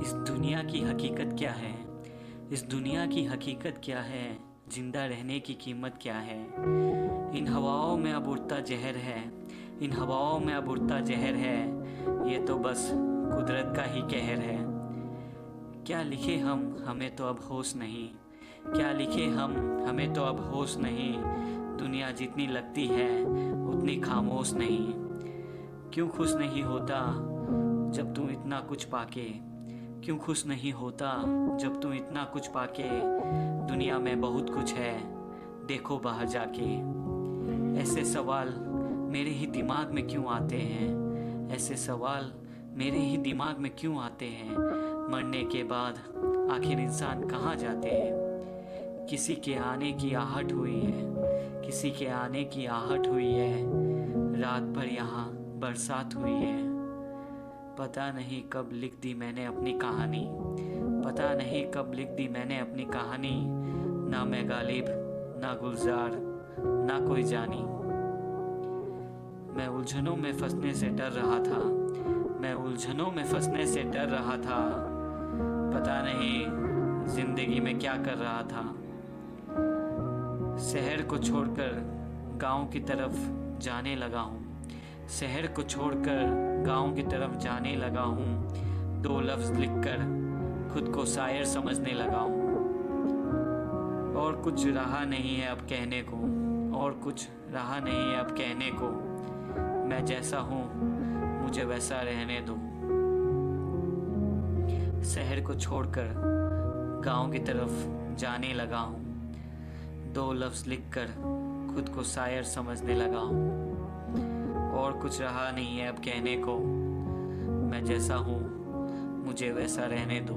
इस दुनिया की हकीकत क्या है? इस दुनिया की हकीकत क्या है? जिंदा रहने की कीमत क्या है? इन हवाओं में अब उड़ता जहर है, इन हवाओं में अब उड़ता जहर है। ये तो बस कुदरत का ही कहर है। क्या लिखे हम, हमें तो अब होश नहीं। क्या लिखे हम, हमें तो अब होश नहीं। दुनिया जितनी लगती है उतनी खामोश नहीं। क्यों खुश नहीं होता जब तू इतना कुछ पाके? क्यों खुश नहीं होता जब तू इतना कुछ पाके? दुनिया में बहुत कुछ है, देखो बाहर जाके। ऐसे सवाल मेरे ही दिमाग में क्यों आते हैं? ऐसे सवाल मेरे ही दिमाग में क्यों आते हैं? मरने के बाद आखिर इंसान कहाँ जाते हैं? किसी के आने की आहट हुई है, किसी के आने की आहट हुई है। रात भर यहाँ बरसात हुई है। पता नहीं कब लिख दी मैंने अपनी कहानी, पता नहीं कब लिख दी मैंने अपनी कहानी। ना मैं गालिब, ना गुलजार, ना कोई जानी। मैं उलझनों में फंसने से डर रहा था, मैं उलझनों में फंसने से डर रहा था। पता नहीं जिंदगी में क्या कर रहा था। शहर को छोड़कर गांव की तरफ जाने लगा हूँ, शहर को छोड़कर गांव की तरफ जाने लगा हूँ। दो लफ्ज़ लिखकर खुद को शायर समझने लगा हूँ। और कुछ रहा नहीं है अब कहने को, और कुछ रहा नहीं है अब कहने को। मैं जैसा हूँ मुझे वैसा रहने दो। शहर को छोड़कर गांव की तरफ जाने लगा हूँ। दो लफ्ज़ लिखकर खुद को शायर समझने लगा हूँ। और कुछ रहा नहीं है अब कहने को। मैं जैसा हूँ मुझे वैसा रहने दो।